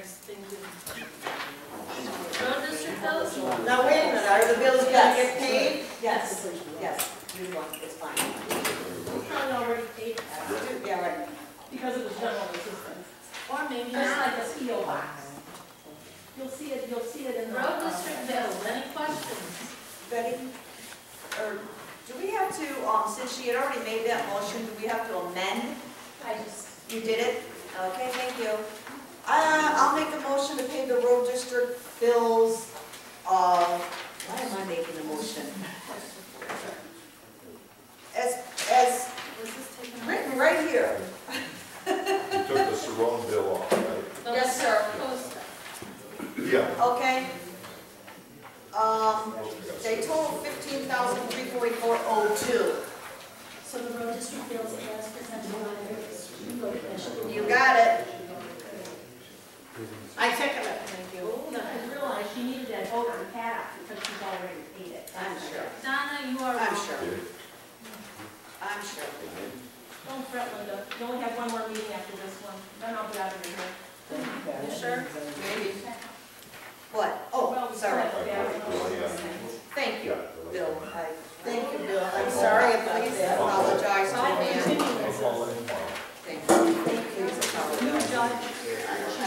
carries. Thank you. Road district bills? Now, wait a minute, are the bills gonna get paid? Yes, yes, you want, it's fine. Probably already paid. Yeah, right. Because it was general assistance. Or maybe It's not. like a PO box. You'll see it in the. Road district bills, any questions? Betty, or do we have to, since she had already made that motion, do we have to amend? You did it? Okay, thank you. I'll make the motion to pay the road district bills. Why am I making the motion? As Was this taken written right here. You took the Saron bill off, right? Yes, sir. Yeah. Okay. They total $15,344.02. So the road district bills as presented by the road commission. You got it. I second it. Thank you. I realized she needed that vote on Pat because she's already paid it. I'm sure. Donna, you are I'm wrong. sure. I'm sure. Don't fret, Linda. You only have one more meeting after this one. Then I'll be out of here. You sure? Maybe. What? Oh, Well, we sorry. still have to be out. Thank you, Bill. Thank you, Bill. I'm sorry if I apologize to I'll you. continue this. I'll call in tomorrow. Thank you. Please New apologize. judge.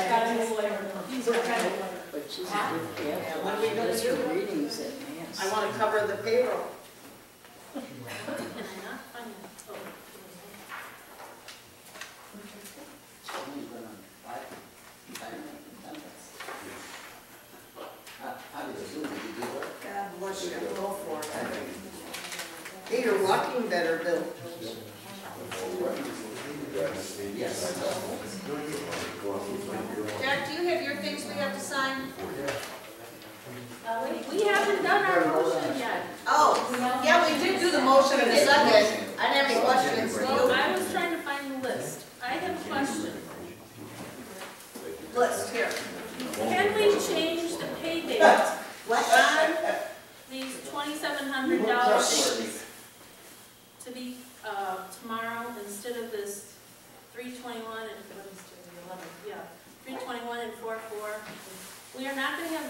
Got a new lawyer. He's a kind of lawyer. But she's a good gal. Yeah, what are we gonna That's do? her readings at Mass. I want to cover the payroll. Can I not find it? Oh. She's only been on 5 minutes. How did you do? Did you do work? God bless you. Go for it. Hey, you're walking better, Bill. Yes. Jack, do you have your things we have to sign? We haven't done our motion yet. Oh, yeah, we did do the motion in a second. I didn't have any questions. Well, I was trying to find the list. I have a question. List here. Can we change the pay date What? on these $2,700 things to be tomorrow instead of this 321 and what is it, the 11th? Yeah, 321 and 44. We are not going to have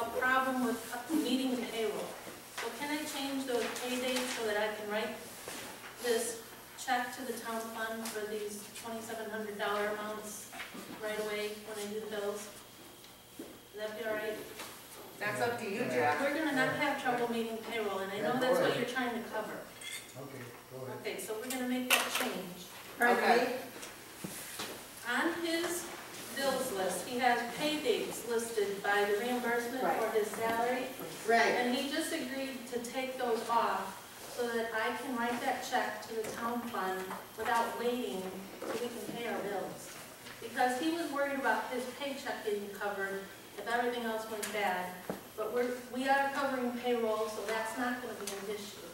a problem with meeting the payroll. So can I change those pay dates so that I can write this check to the town fund for these $2,700 amounts right away when I do the bills? Would that be all right? That's up to you, Jack. We're gonna not have trouble meeting payroll, and I know that's what you're trying to cover. Okay, go ahead. Okay, so we're gonna make that change. Okay. On his bills list, he has pay dates listed by the reimbursement for his salary, Right. and he just agreed to take those off so that I can write that check to the town fund without waiting till we can pay our bills. Because he was worried about his paycheck getting covered if everything else went bad. But we are covering payroll, so that's not gonna be an issue.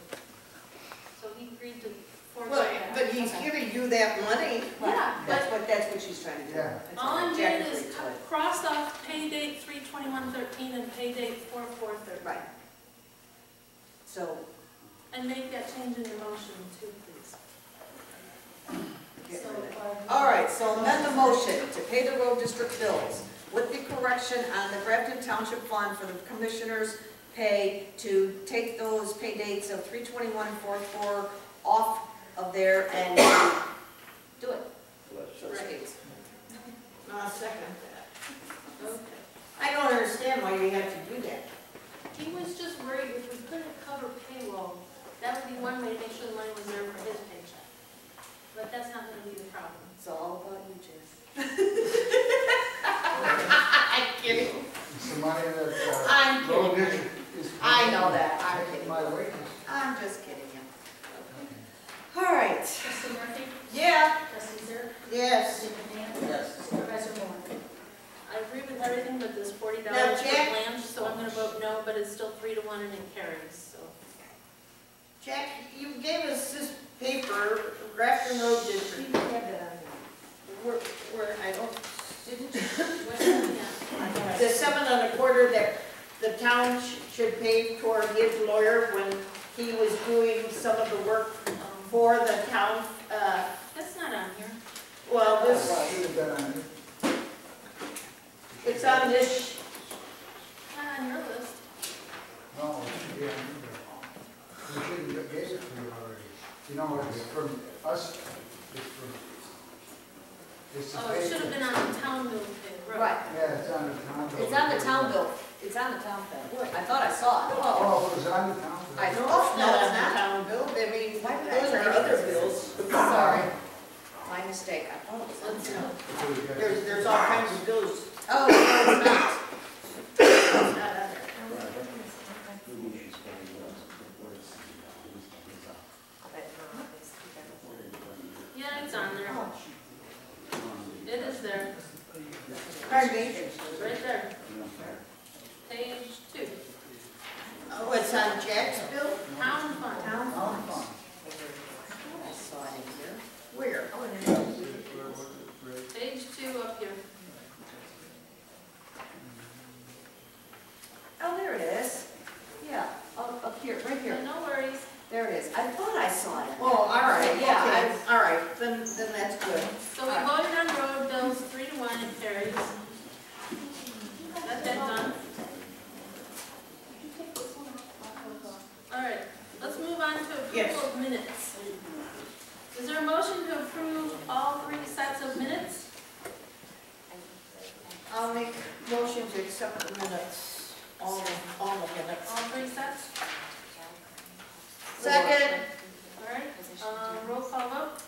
So he agreed to forego Well, that. but he's giving you that money. Yeah, That's but what she's trying to do. Yeah. That's all what I'm Jack doing is agreed to. cross off pay date 3/21/13 and pay date 4/4/13. Right. So, And make that change in your motion too, please. get rid of it. All right, so amend the motion to pay the road district bills with the correction on the Grafton Township Fund for the commissioners' pay to take those pay dates of 3/21 and 4/4 off of there and do it. Right. I'll second that. Okay. I don't understand why you have to do that. He was just worried if we couldn't cover payroll, that would be one way to make sure the money was there for his paycheck. But that's not gonna be the problem. It's all about you, Jess. I'm kidding. It's the money that, I'm road kidding. district is. I know that. I'm Taking kidding. my wages. I'm just kidding you. All right. Trustee Murphy? Yeah. Trustee Zerk? Yes. Trustee McMahon? Yes. Supervisor Moore? I agree with everything but this $40 Now, for Jack- blanch, so I'm gonna vote no, but it's still 3-1 and it carries, so. Jack, you gave us this paper, Grafton Road District. You have that on there. Where, I don't, Didn't you? What's that? Yeah. the 7 1/4 that the town should pay toward his lawyer when he was doing some of the work for the town, That's not on here. well, this, Should have been on it. It's on this, On your list. No, it should be on there. We shouldn't have gave it to you already. You know, it's from us, it's the Oh, it should have paper. been on the town bill thing, right? Right, Yeah, it's on the town bill. it's on the town bill, it's on the town bill. I thought I saw it. Oh, it was on the town bill. I no, thought, it's no, not it's on the not. town bill, I mean, Why did I those are write other this? bills. Sorry, my mistake, I thought it was on Let's the see. town. There's all kinds of bills. Oh, no, it's not. It's not on there. Yeah, it's on there. It is there, Pardon me? right there. Page 2, Oh, it's on Jack's bill? town fund. Town Oh, funds. I thought I saw it in here. where? Page 2 up here. Oh, there it is. Yeah, up here, right here. No worries. There it is. I thought I saw it. Oh, all right, Yeah, okay, all right, then that's good. So we voted on road bills 3-1, it carries. Got that done. All right, let's move on to Yes. approval of minutes. Is there a motion to approve all 3 sets of minutes? I'll make motion to accept the minutes, all the minutes. All 3 sets? Second, All right, roll call vote.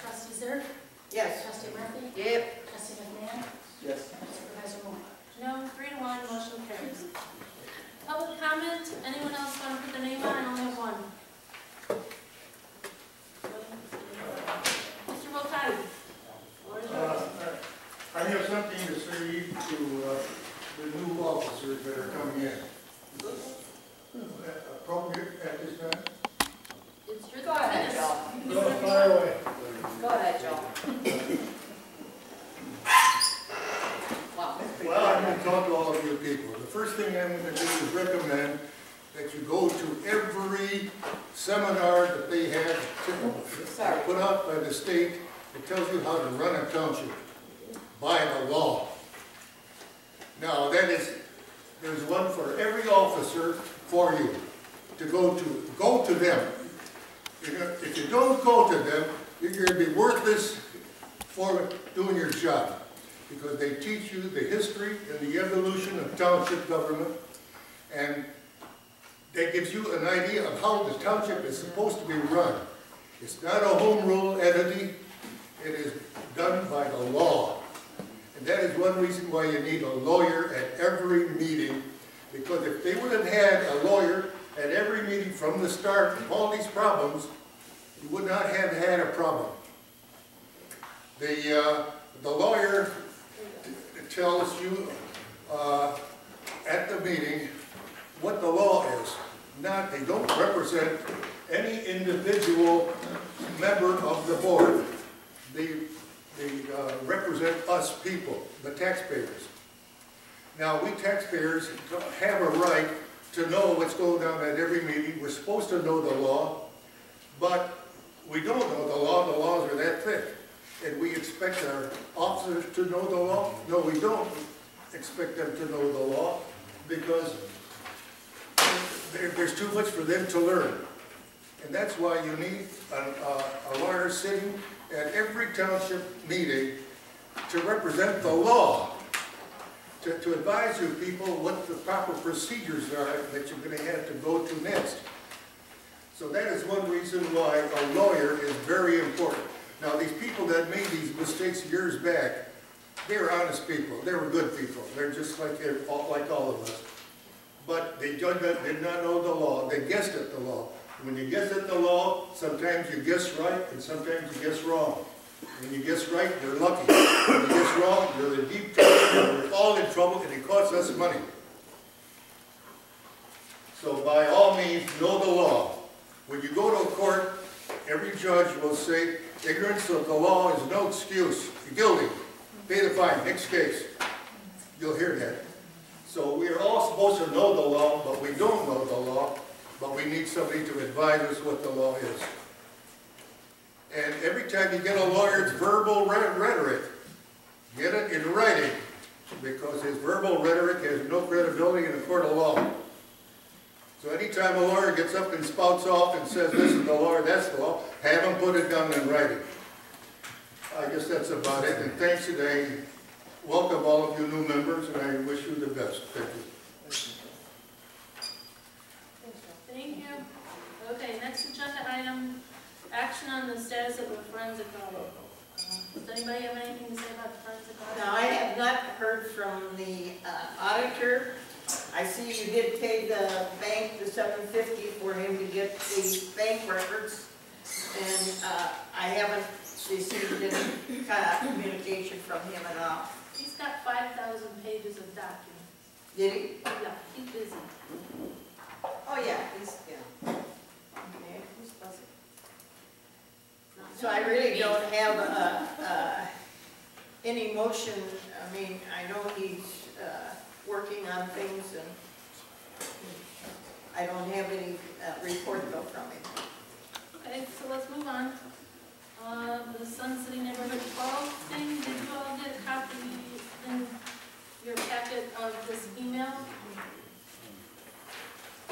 Trustee Zerk, yes. trustee Murphy, Yep. trustee McMahon, Yes. supervisor Moore. No, 3-1, motion carries. Public comment, anyone else want to put their name on? I only have one. Mr. Volkati. Floor is yours. I have something to say to the new officers that are coming in. Appropriate at this time? It's your Go ahead, minutes. Joe. Go fire away. Go ahead, Joe. Wow. that's pretty Well, I'm good. going to talk to all of you people. The first thing I'm going to do is recommend that you go to every seminar that they have Sorry. put out by the state that tells you how to run a township by the law. Now, there's one for every officer for you to go to. Go to them. If you don't go to them, you're going to be worthless for doing your job, because they teach you the history and the evolution of township government, and that gives you an idea of how the township is supposed to be run. It's not a home rule entity, it is done by the law. And that is one reason why you need a lawyer at every meeting, because if they would have had a lawyer at every meeting from the start of all these problems, you would not have had a problem. The lawyer tells you at the meeting what the law is. They don't represent any individual member of the board. They represent us people, the taxpayers. Now, we taxpayers have a right to know what's going on at every meeting. We're supposed to know the law, but we don't know the law. The laws are that thick. And we expect our officers to know the law? No, we don't expect them to know the law, because there's too much for them to learn. And that's why you need a lawyer sitting at every township meeting to represent the law, to advise you people what the proper procedures are that you're going to have to go to next. So that is one reason why a lawyer is very important. Now, these people that made these mistakes years back, they were honest people. They were good people. They're just like all of us. But they did not know the law. They guessed at the law. When you guess at the law, sometimes you guess right and sometimes you guess wrong. When you guess right, you're lucky. When you guess wrong, you're in deep trouble. We're all in trouble, and it costs us money. So by all means, know the law. When you go to a court, every judge will say, ignorance of the law is no excuse. You're guilty. Pay the fine. Next case. You'll hear that. So we are all supposed to know the law, but we don't know the law. But we need somebody to advise us what the law is. And every time you get a lawyer, it's verbal rhetoric. Get it in writing. because his verbal rhetoric has no credibility in a court of law. So anytime a lawyer gets up and spouts off and says, this is the law, that's the law, have him put it down in writing. I guess that's about it, and thanks today. Welcome all of you new members, and I wish you the best. Thank you. Thank you. Okay, next agenda item, action on the status of the forensic audit. Does anybody have anything to say about the forensic audit? Now, I have not heard from the auditor. I see you did pay the bank the $750 for him to get the bank records, and I haven't received any communication from him at all. He's got 5,000 pages of documents. Did he? Yeah, he's busy. Oh, yeah, he's, yeah. Okay, who's busy? Not So I me. really don't have any motion. I mean, I know he's working on things, and I don't have any report though from him. Okay, so let's move on. The Sun City Neighborhood 12 thing, did you all get a copy in your packet of this email?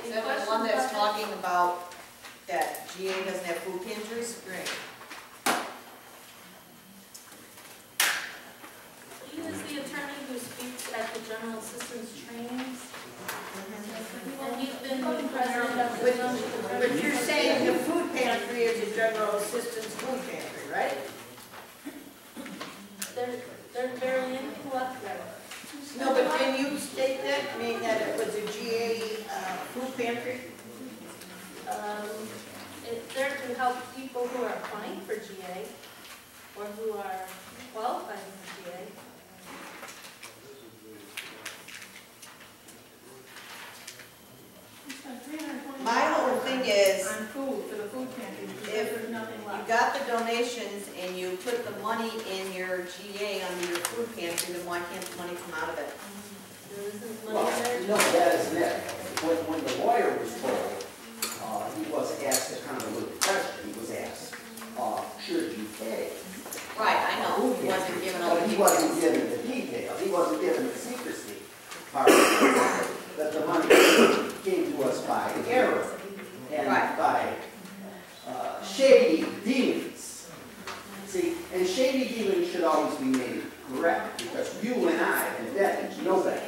Is that the one that's talking about that GA doesn't have food pantries? Great. He is the attorney who speaks at the general assistance trainings. And he's been the president of the township. But you're saying the food pantry is a general assistance food pantry, right? There's barely anything left there. No, but can you state that, I mean, that it was a GA food pantry? It's there to help people who are applying for GA or who are qualifying for GA. My whole thing is, On food, for the food pantry, because If there's nothing you left. got the donations and you put the money in your GA under your food pantry, then why can't the money come out of it? There isn't Well, money there. no, that isn't it. When the lawyer was told, he was asked a kind of a little question. He was asked, should you pay? Right, I know, he wasn't given all the But he details. wasn't given the details. He wasn't given the secrecy part of it. That the money came to us by error and Right. by shady dealings. See, and shady dealings should always be made correct, because you and I and Debbie know that.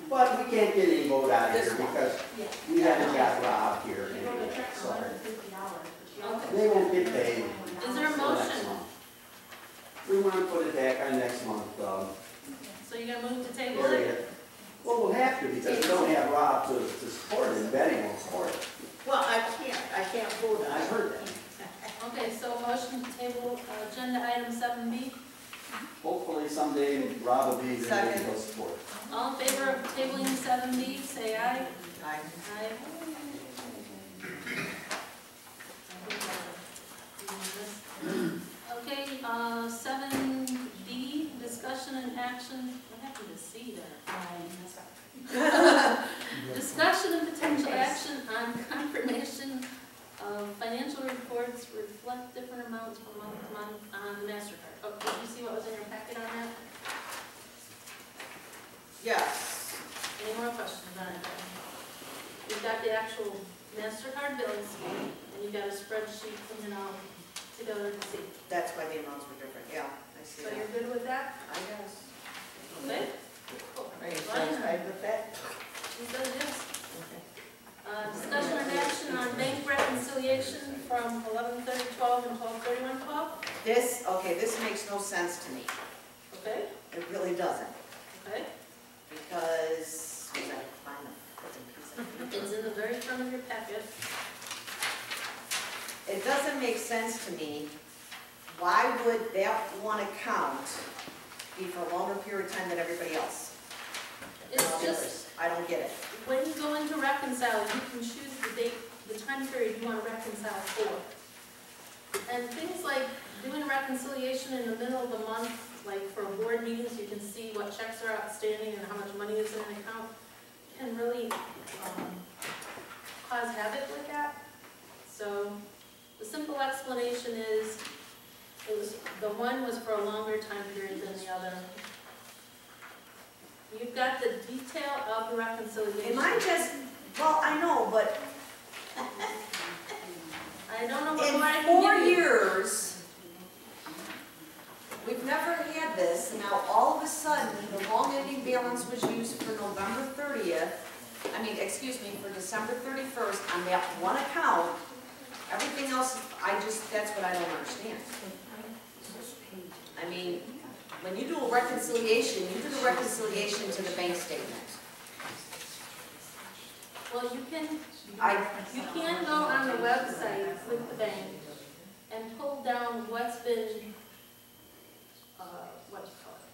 But we can't get any vote out of here because we haven't got robbed here. They wrote a check for So $150, but she also. they won't get paid. Is there a till next motion? month. We want to put it back on next month, So you're gonna move to table area. it? Well, we'll have to, because we don't have Rob to support it, and Betty won't support it. Well, I can't vote on I it. heard that. Okay, so motion to table agenda item 7B. Hopefully someday Rob will be here and Second. he'll support it. All in favor of tabling 7B, say aye. Aye. Aye. Okay, 7D, discussion and action, what happened to C there? Discussion and potential action on confirmation of financial reports reflect different amounts from month to month on the MasterCard. Oh, did you see what was in your packet on that? Yes. Any more questions on it? You've got the actual MasterCard bills, and you've got a spreadsheet coming out together to see. That's why the amounts were different, yeah, I see So that. you're good with that? I guess. Okay? Are you satisfied with that? He says yes. Discussion and action on bank reconciliation from 11/30/12 and 12/31/12. This, okay, this makes no sense to me. Okay? It really doesn't, Okay? because, we gotta find the frickin' piece of paper. It's in the very front of your packet. It doesn't make sense to me, why would that one account be for a longer period of time than everybody else? It's just, I don't get it. when you go into reconcile, you can choose the date, the time period you want to reconcile for. And things like doing a reconciliation in the middle of the month, like for board meetings, you can see what checks are outstanding and how much money is in an account, can really cause havoc with that. So the simple explanation is, the one was for a longer time period than the other. You've got the detail of the reconciliation. Am I just, well, I know, but I don't know what more I in can 4 give you. years, we've never had this, and now all of a sudden, the long ending balance was used for November 30th, excuse me, for December 31st on that one account. Everything else, that's what I don't understand. I mean, when you do a reconciliation, you do the reconciliation to the bank statement. Well, you can go I, on the website with the bank and pull down what's been,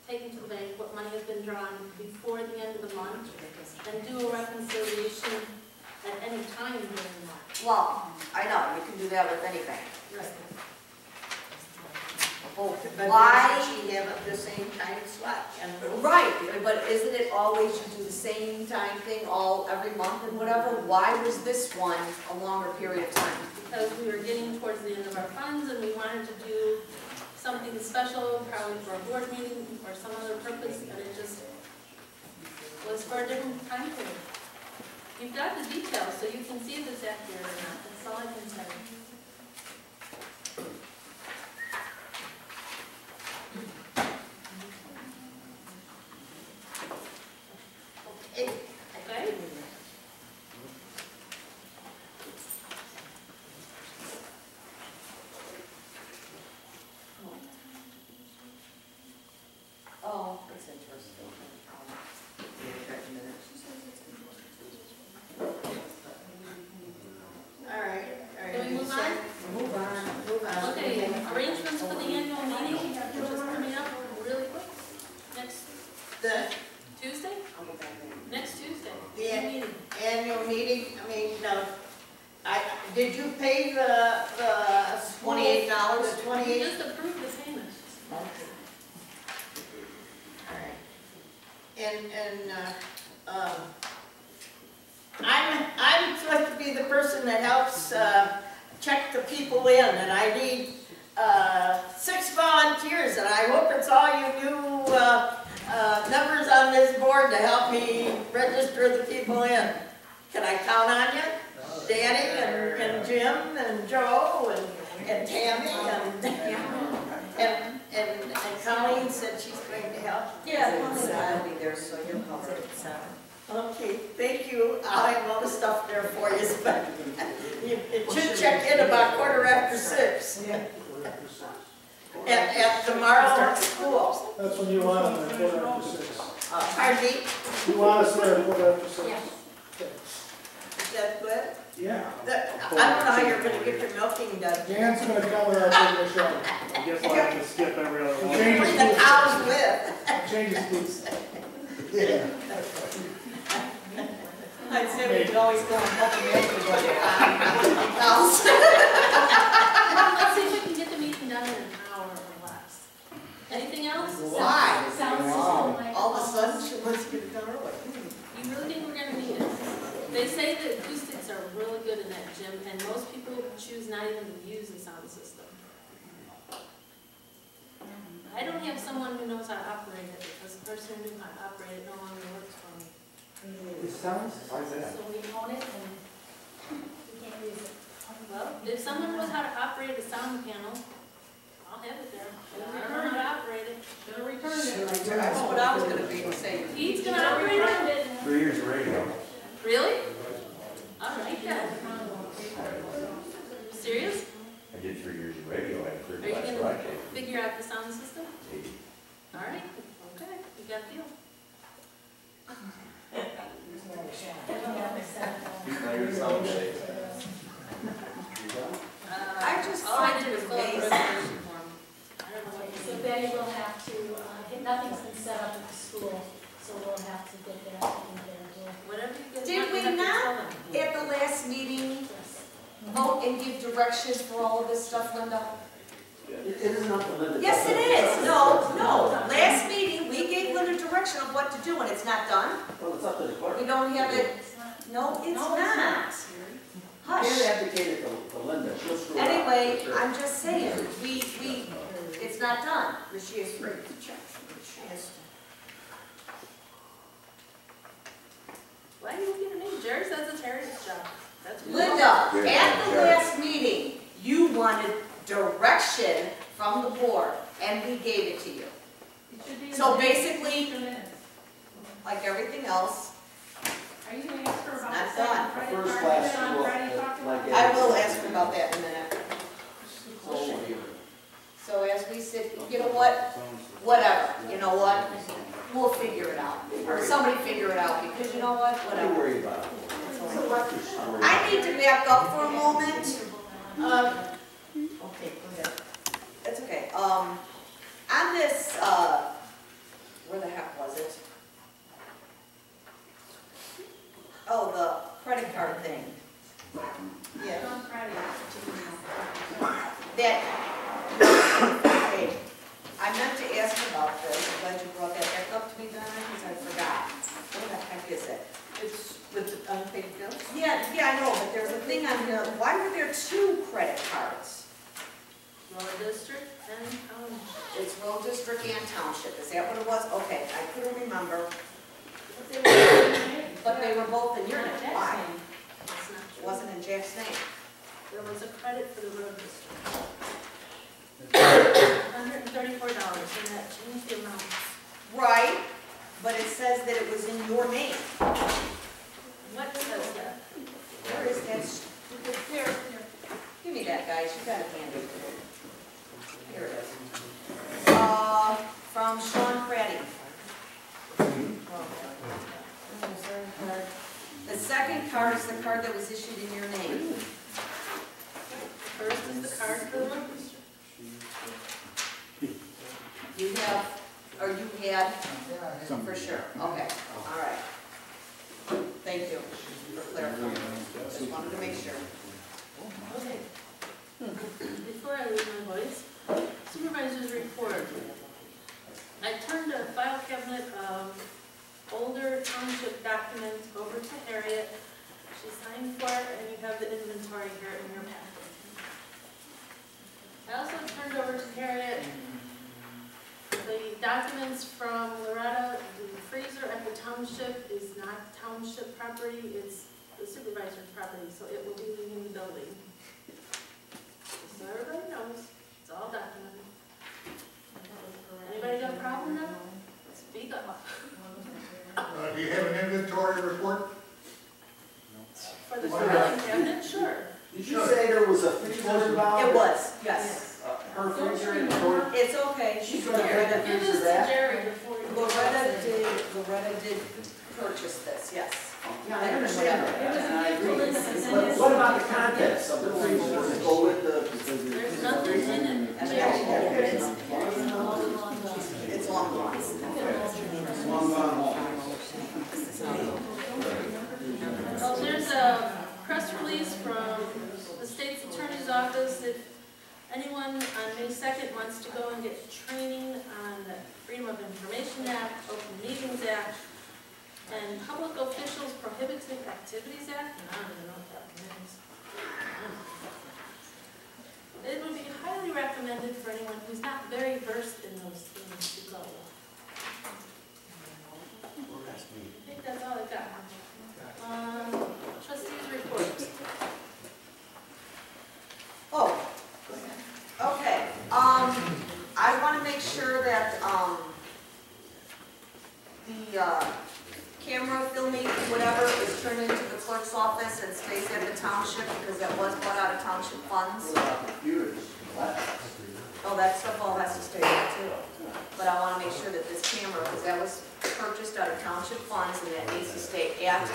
taken to the bank, what money has been drawn before the end of the month, and do a reconciliation at any time during the month. well, I know, you can do that with any bank. Right. Well, But why? doesn't she have it the same time slot? And Right, but isn't it always you do the same time thing every month and whatever? Why was this one a longer period of time? Because we were getting towards the end of our funds and we wanted to do something special, probably for a board meeting or some other purpose, and it just was for a different time period. You've got the details, so you can see if it's accurate or not. That's all I can tell you. Okay? Oh, that's interesting. all right. Can we move on? Move on. Okay, arrangements for the annual meeting, which is coming up really quick. Next The Tuesday? Next Tuesday. The Meeting. annual meeting, no, did you pay the school? $28? The We 28? just approved the payment. All right. I'm supposed to be the person that helps check the people in, and I need 6 volunteers, and I hope it's all you new members on this board to help me register the people in. Can I count on you? Danny and Jim and Joe and Tammy and Colleen said she's going to help. I'll be there, so you'll cover it. Okay, thank you. I'll have all the stuff there for you, but it should check in about 6:15. At tomorrow at school. That's when you want them at 6:15. Pardon me? You want us there at 6:15? Yeah. Is that good? Yeah. I don't know how you're gonna get your milking done. Dan's gonna cover up in the show. I guess I'll have to skip every other one. Change Bring the cows with. Changes please. Yeah. I'd say we could always go and help them Cows. Let's see if we can get the meeting done in an hour or less. Anything else? Why? Sound system, like. All of a sudden, she wants to get it done early. You really think we're gonna need it? They say the acoustics are really good in that gym, and most people choose not even to use the sound system. I don't have someone who knows how to operate it, because the person who knew how to operate it no longer works for me. It sounds, why is that? So we own it and we can't use it. Well, if someone knows how to operate a sound panel, I'll have it there. I don't know how to operate it. Gonna return it. That's what I was gonna be saying. Pete's gonna operate it? 3 years of radio. Really? All right, then. Serious? I did 3 years of radio, I had Are 3 you class gonna broadcast. figure out the sound system? All right, okay, you got a deal. I just All I find did it was fill out the amazing. resolution form. I don't know what Okay, you so said. Betty will have to, nothing's been set up at the school, so we'll have to get that in there. Whatever you get. Did we not, at the last meeting, vote and give direction for all of this stuff, Linda? It isn't up to Linda. Yes, it is. No. Last meeting, we gave Linda direction of what to do, and it's not done. Well, it's up to the clerk. We don't have it. No, it's not. Can't Hush. advocate it to Linda, she'll screw it up. Anyway, I'm just saying, it's not done. But she is free to check. She has to. Jerry says it's Harriet's job. That's good. Linda, at the last meeting, you wanted direction from the board, and we gave it to you. It should be in So the basically, minutes. like everything else, Are you gonna ask her about Not the done. second credit First card class that on school, Friday talked about? like I will ask her about that in a minute. So as we sit, you know what, whatever, you know what, we'll figure it out. Or somebody figure it out, because you know what, Don't whatever. worry about it. It's a record store. I need to back up for a moment. Okay, go ahead. That's okay. On this, where the heck was it? Oh, the credit card thing. Yeah. On Friday. That, okay, I meant to ask about this, I'm glad you brought that back up to me, Donna, because I forgot. What the heck is it? It's with the unpaid bills? Yeah, I know, but there's a thing on here, why were there two credit cards? Road district and, It's road district and township, is that what it was? Okay, I couldn't remember, but they were both in your name, why? it's not It true. wasn't in Jack's name. There was a credit for the road district. $134, and that changed the amount. Right, but it says that it was in your name. What says that? Where is that? Here. Give me that, guys, you got it handy. Here it is. From Sean Craddy. The second card is the card that was issued in your name. First is the card for the road district. You have, or you had, for sure, okay, all right. Thank you for clarifying, just wanted to make sure. Okay. Before I leave my voice, supervisor's report. I turned a file cabinet of older township documents over to Harriet. She signed for it, and you have the inventory here in your packet. I also turned over to Harriet the documents from Loretta. The freezer at the township is not township property, it's the supervisor's property, so it will be leaving the building. So everybody knows, it's all documented. Anybody got a problem now? Speak up. Do you have an inventory report? For the filing cabinet, sure. Did you say there was a freezer involved? It was, yes. Her freezer inventory? It's okay, She's gonna pay the Give this freezer to back? Jerry before you. Loretta did purchase this, yes. Yeah, I understand that, and I agree. It was- What about the contents of the freezer? Does it go with the? There's nothing in it. And Jerry. It's long gone. Long gone home. Oh, there's a press release from the state's attorney's office. If anyone on May 2nd wants to go and get training on the Freedom of Information Act, Open Meetings Act, and Public Officials Prohibited Activities Act, and I don't even know what that means. It would be highly recommended for anyone who's not very versed in those things to go. I think that's all I got. Trustees report. Oh, okay, I wanna make sure that, the, camera filming, whatever, is turned into the clerk's office and stays at the township, because that was bought out of township funds. What about computers? Oh, that stuff all has to stay there too. But I wanna make sure that this camera, because that was purchased out of township funds, and that needs to stay at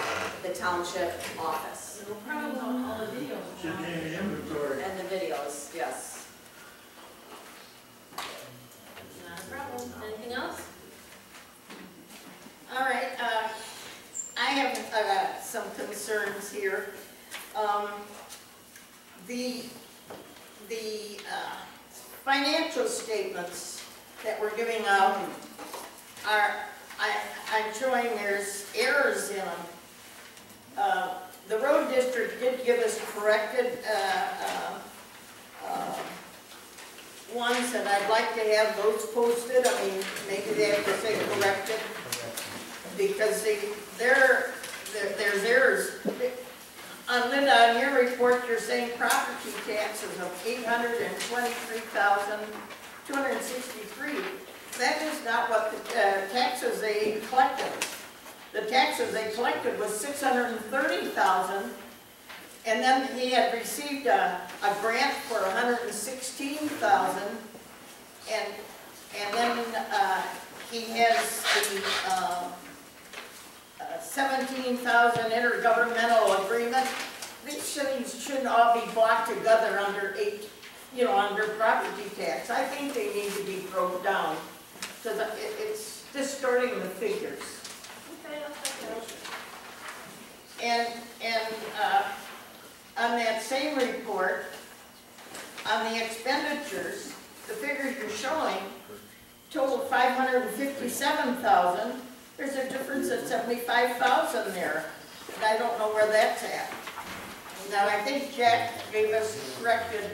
the township office. No problem, all the videos. Should be in the inventory. And the videos, yes. Not a problem. Anything else? All right, I have some concerns here. The financial statements that we're giving out are, I'm showing there's errors in them. The road district did give us corrected ones, and I'd like to have those posted. I mean, maybe they have to say corrected, because there's errors. Linda, on your report, you're saying property taxes of $823,263. That is not what the taxes they collected. The taxes they collected was $630,000, and then he had received a grant for $116,000, and then he has the 17,000 intergovernmental agreement. These things shouldn't all be bought together under under property tax. I think they need to be broke down, because it's distorting the figures. Okay, I'll check it out. And on that same report, on the expenditures, the figures you're showing total 557,000. There's a difference of 75,000 there, and I don't know where that's at. Now, I think Jack gave us a corrected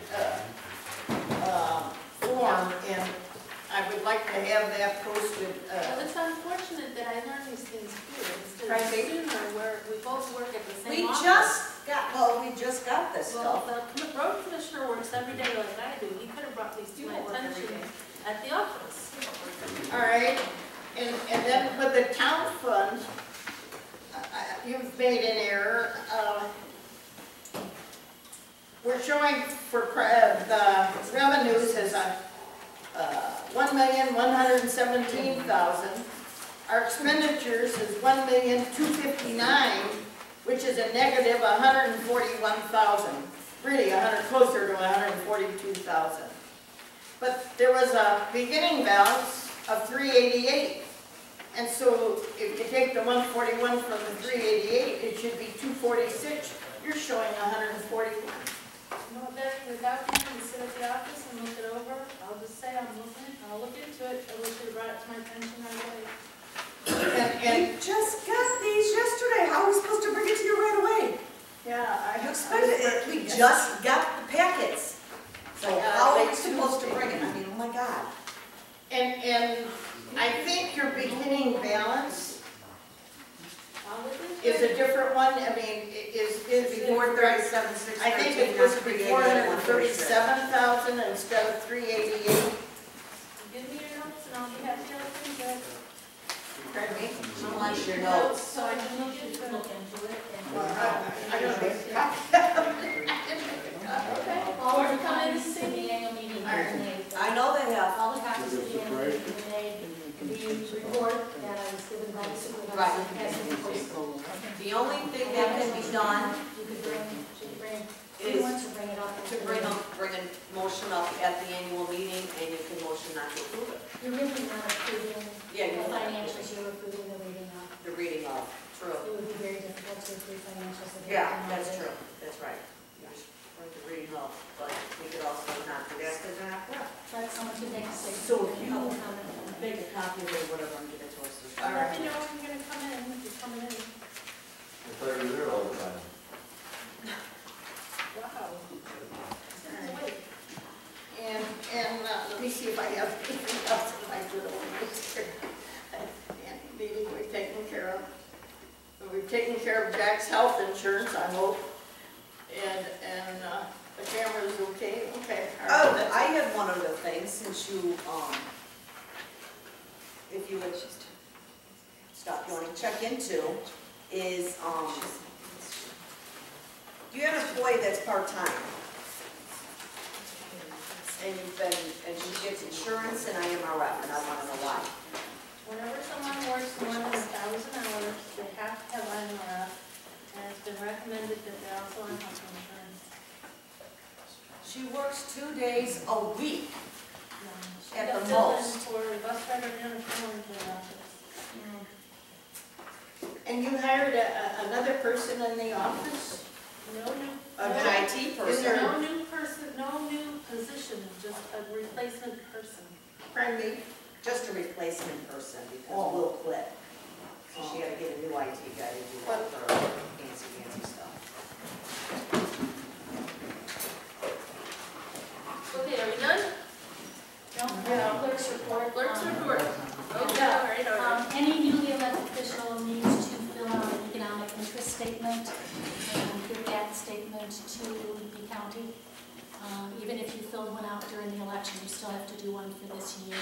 form, and I would like to have that posted. Well, it's unfortunate that I learned these things here instead of Right. sooner, where we both work at the We same office. just got this stuff. Well, the road commissioner works every day like I do. He could have brought these to You my don't work every attention day. at the office. All right, and then with the town fund, you've made an error. We're showing for the revenues as a $1,117,000. Our expenditures is $1,259,000, which is a negative $141,000. Really, closer to $142,000. But there was a beginning balance of $388. And so if you take the 141 from the 388, it should be 246. You're showing 141. No, better to without you and sit at the office and look it over. I'll just say I'll look into it. I wish you brought it to my attention right away. And We just got these yesterday. How are we supposed to bring it to you right away? yeah, You expected it. We just got the packets. So how are we supposed to bring it? I mean, oh my God. And I think your beginning balance I'll look into is it. a different one. I mean, is Before 37,613. I think it was 437,000 instead of 388. Give me your notes and I'll be happy to look into it. Pardon me? Unless your notes. So I can look into it. Look into it and. Well, I don't make a copy. Okay. All Or the come in and copies see of the me. annual meeting All right. have been made. I know they have. All the copies of the annual meeting have been made. The report that I was given by the supervisor Right. has been posted. The only thing that can be done You could bring, is you want to bring it up. to bring a motion up at the annual meeting, and you can motion not to approve it. You're really not approving Yeah, the you're not. financials, you're approving the reading of. The reading of, true. It would be very difficult to approve financials. if Yeah, everything that's was- true, that's right. You just bring the reading of, but we could also not do that because they're not correct. Let someone to make a statement. So if you- Public comment on it. Make a copy of it or whatever and give it to us. All Let right. me know when you're gonna come in, if you're coming in. I thought you were there all the time. Wow. Wait. And let me see if I have anything else in my little list here. And meeting we've taken care of. We've taken care of Jack's health insurance, I hope. And the camera's okay? Okay. all right. Oh, I had one other thing, since you, if you would just stop yawning, check into, is, you have an employee that's part-time. And and she gets insurance and IMRF, and I want to know why. Whenever someone works more than 1,000 hours, they have to have IMRF, and it's been recommended that they also have health insurance. She works 2 days a week. She At the got billed in most. for a bus driver uniform to the office. And you hired another person in the office? No new, An no- IT Is person. there- no new person, no new position, just a replacement person. Pardon me? Just a replacement person, because Oh. Will quit. So she had to get a new IT guy to do all her fancy stuff. Okay, are we done? No, Yeah. clerk's report. Clerk's report. Okay, Yeah. all right. Any newly elected official needs to fill out an economic interest even if you filled one out during the election, you still have to do one for this year.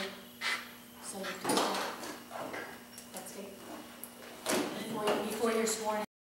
So you do that